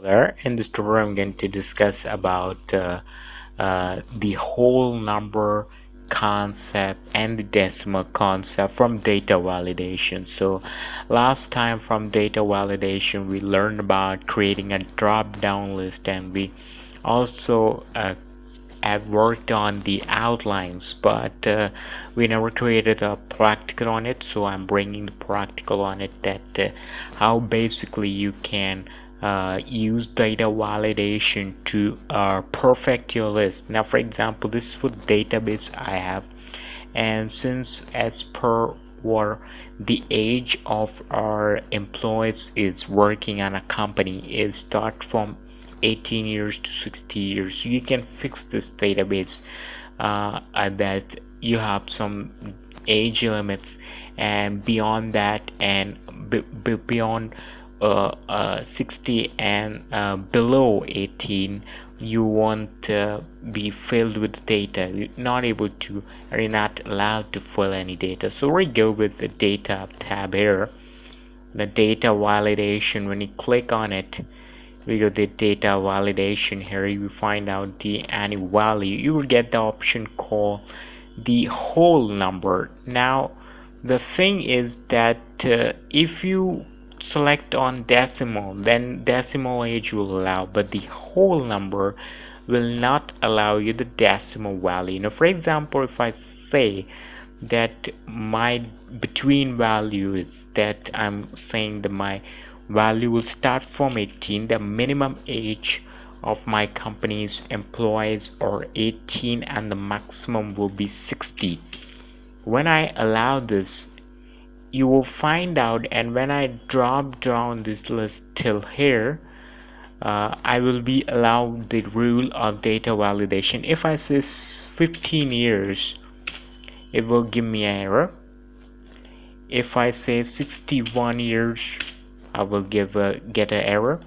there. In this tutorial, I'm going to discuss about the whole number concept and the decimal concept from data validation. So last time from data validation we learned about creating a drop down list, and we also have worked on the outlines, but we never created a practical on it. So I'm bringing the practical on it, that how basically you can use data validation to perfect your list. Now for example, this is what database I have, and since as per what the age of our employees is working on a company is start from 18 years to 60 years, so you can fix this database that you have some age limits, and beyond that, and beyond 60 and below 18, you won't be filled with data. You're not able to, or you're not allowed to fill any data. So we go with the data tab here, the data validation. When you click on it, we go the data validation. Here you find out the any value, you will get the option called the whole number. Now the thing is that if you select on decimal, then decimal age will allow, but the whole number will not allow you the decimal value. Now for example, if I say that my between value is that I'm saying that my value will start from 18, the minimum age of my company's employees are 18 and the maximum will be 60. When I allow this, you will find out, and when I drop down this list till here, I will be allowed the rule of data validation. If I say 15 years, it will give me an error. If I say 61 years, I will get an error.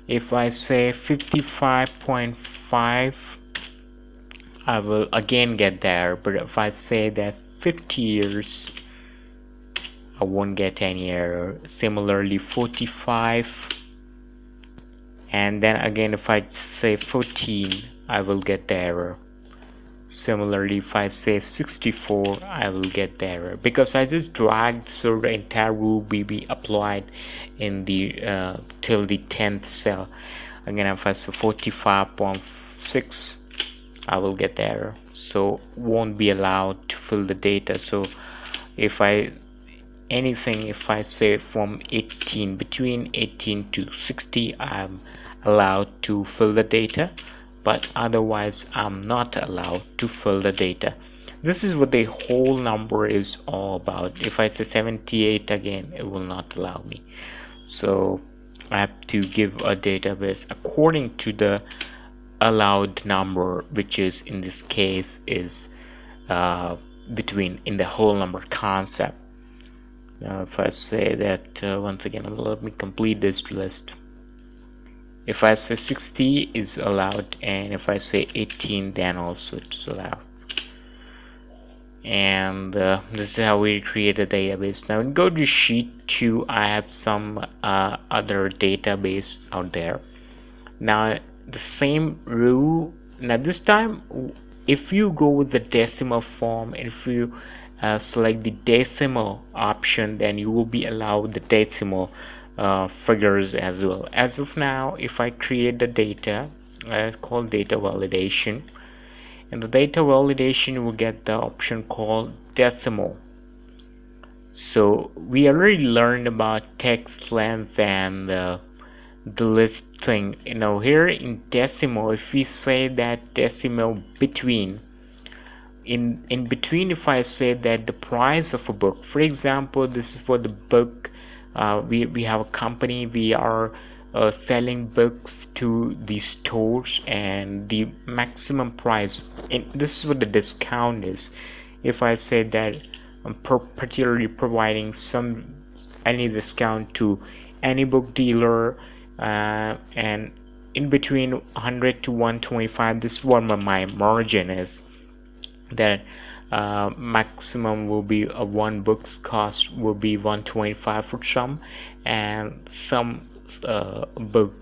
If I say 55.5, I will again get the error. But if I say that 50 years, I won't get any error. Similarly 45, and then again if I say 14, I will get the error. Similarly if I say 64, I will get the error, because I just dragged, so the entire rule will be applied in the till the 10th cell. Again if I say 45.6, I will get the error, so won't be allowed to fill the data. So if I say from 18, between 18 to 60, I'm allowed to fill the data, but otherwise I'm not allowed to fill the data. This is what the whole number is all about. If I say 78, again it will not allow me, so I have to give a database according to the allowed number, which is in this case is between in the whole number concept. Now if I say that once again, let me complete this list. If I say 60 is allowed, and if I say 18, then also it's allowed. And this is how we create a database. Now go to sheet 2. I have some other database out there. Now the same rule. Now this time, if you go with the decimal form, and if you select the decimal option, then you will be allowed the decimal figures as well. As of now, if I create the data, it's called data validation. In the data validation, you will get the option called decimal. So we already learned about text length and the list thing. Here in decimal, if we say that decimal between, in between, if I say that the price of a book, for example, this is for the book, we have a company, we are selling books to the stores, and the maximum price, and this is what the discount is. If I say that I'm particularly providing any discount to any book dealer, and in between 100 to 125, this is what my margin is, that maximum will be one book's cost will be 125 for some, and some book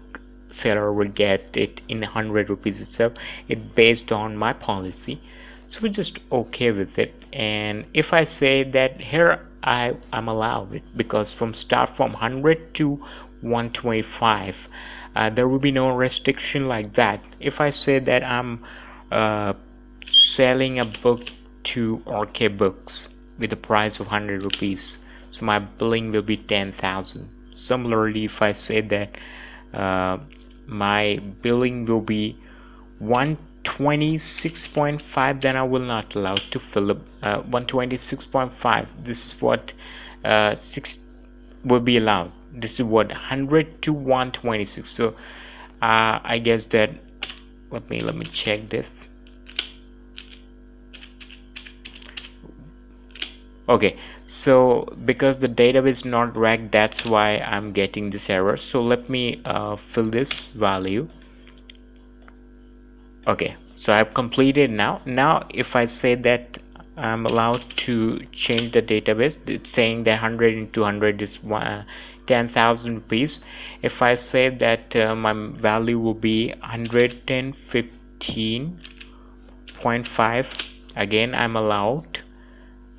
seller will get it in 100 rupees itself. It based on my policy, so we're just okay with it. And if I say that here I'm allowed it, because from start from 100 to 125, there will be no restriction like that. If I say that I'm selling a book to RK Books with a price of 100 rupees, so my billing will be 10,000. Similarly, if I say that my billing will be 126.5, then I will not allow to fill up 126.5. This is what 6 will be allowed. This is what 100 to 126. So I guess that let me check this. Okay, so because the database is not racked, that's why I'm getting this error. So let me fill this value. Okay, so I've completed now. If I say that I'm allowed to change the database, it's saying that 100 into 100 is 10,000 rupees. If I say that my value will be 115.5, again I'm allowed.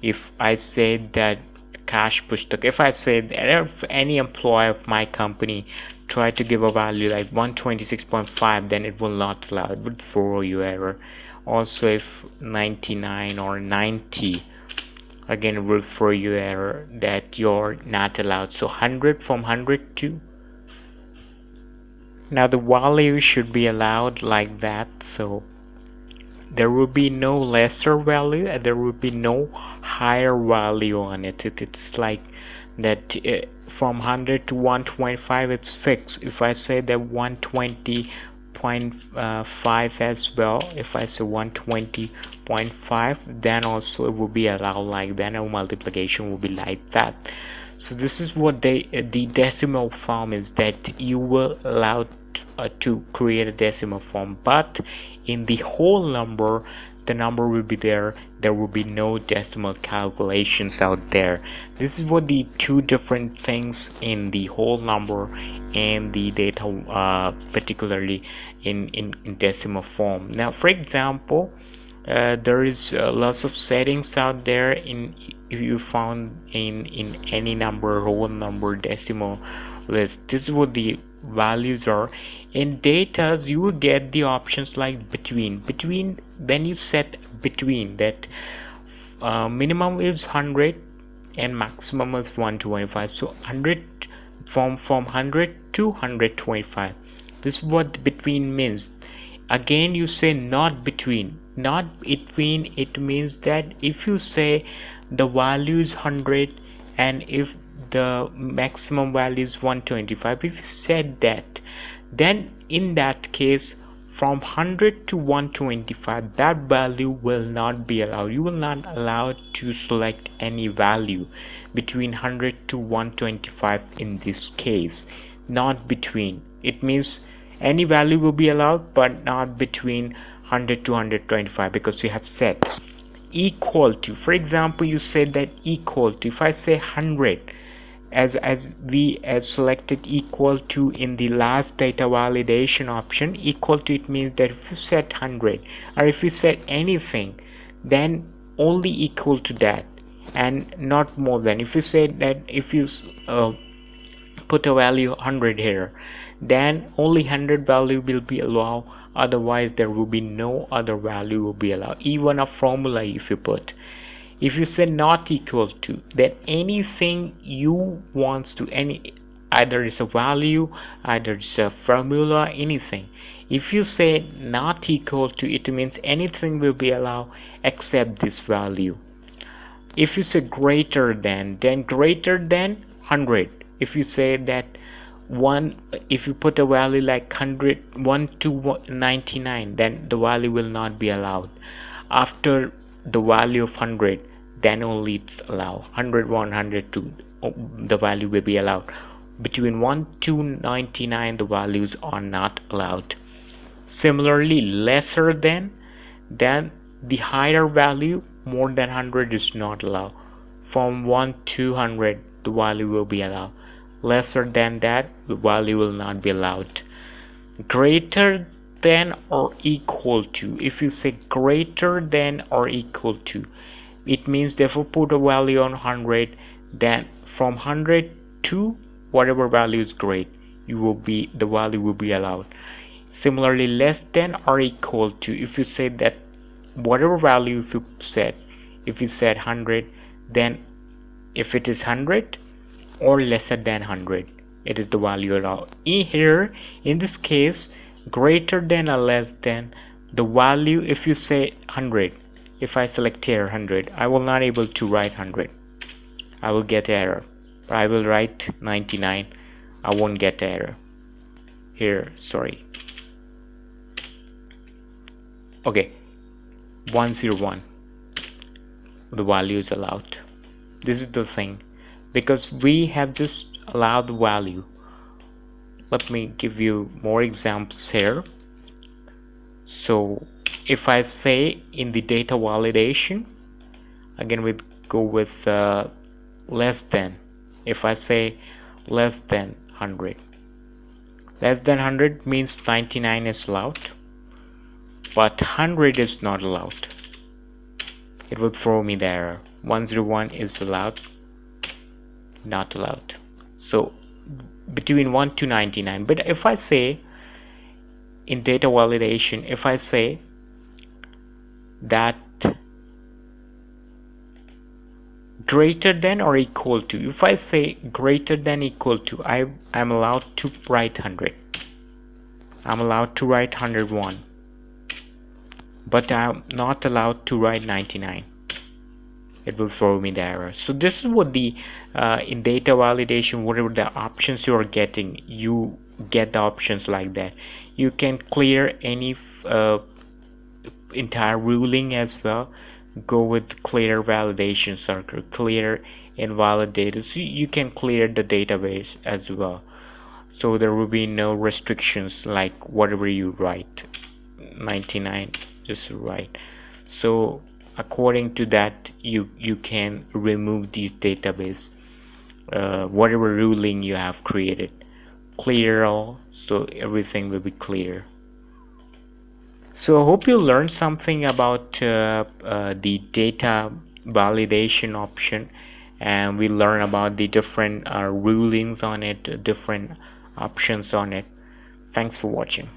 If I say that cash pushback, if I say that if any employee of my company try to give a value like 126.5, then it will not allow, it would throw you error. Also if 99 or 90, again it will throw you error that you're not allowed. So 100, from 100 to, now the value should be allowed like that. So there will be no lesser value and there will be no higher value on it. It's like that from 100 to 125 it's fixed. If I say that 120.5 as well, if I say 120.5, then also it will be allowed like that, or multiplication will be like that. So this is what the decimal form is, that you will allow to create a decimal form, but in the whole number, the number will be there will be no decimal calculations out there. This is what the two different things in the whole number and the data, particularly in decimal form. Now for example, there is lots of settings out there if you found in any number, whole number, decimal list. This is what the values are. In data you will get the options like between. When you set between, that minimum is 100 and maximum is 125. So 100 from 100 to 125. This is what between means. Again you say not between. Not between, it means that if you say the value is 100 and if the maximum value is 125, if you said that, then in that case from 100 to 125 that value will not be allowed. You will not allow to select any value between 100 to 125 in this case. Not between, it means any value will be allowed but not between 100 to 125, because you have set equal to. For example, you said that equal to, if I say 100, as we selected equal to in the last data validation option, equal to, it means that if you set 100 or if you set anything, then only equal to that and not more than. If you say that, if you put a value 100 here, then only 100 value will be allowed, otherwise there will be no other value will be allowed. Even a formula if you put, if you say not equal to, then anything you wants to, any, either it's a value, either it's a formula, anything. If you say not equal to, it means anything will be allowed except this value. If you say greater than, then greater than 100. If you say that one, if you put a value like 100, 1 to 99, then the value will not be allowed. After the value of 100, then only it's allowed. 100, 102, the value will be allowed. Between 1 to 99, the values are not allowed. Similarly, lesser than, then the higher value more than 100 is not allowed. From 1 to 100, the value will be allowed. Lesser than that, the value will not be allowed. greater than or equal to. If you say greater than or equal to, it means therefore put a value on 100, then from 100 to whatever value is great, the value will be allowed. Similarly, less than or equal to, if you say that whatever value, if you said 100, then if it is 100 or lesser than 100, it is the value allowed. Here in this case, greater than or less than, the value, if you say 100, if I select here 100, I will not able to write 100, I will get error. But I will write 99, I won't get error here, sorry. Okay, 101, the value is allowed. This is the thing, because we have just allowed the value. Let me give you more examples here. So if I say in the data validation, again we go with less than. If I say less than 100, less than 100 means 99 is allowed, but 100 is not allowed. It will throw me the error. 101 is allowed, not allowed. So between 1 to 99. But if I say in data validation, if I say that greater than or equal to, if I say greater than equal to, I'm allowed to write 100, I'm allowed to write 101, but I'm not allowed to write 99. It will throw me the error. So this is what the in data validation, whatever the options you are getting, you get the options like that. You can clear any entire ruling as well. Go with clear validation circle, clear invalidated, so you can clear the database as well. So there will be no restrictions like whatever you write, 99 just write. So according to that, you can remove these database, whatever ruling you have created, clear all, so everything will be clear. So I hope you learned something about the data validation option, and we learn about the different rulings on it, different options on it. Thanks for watching.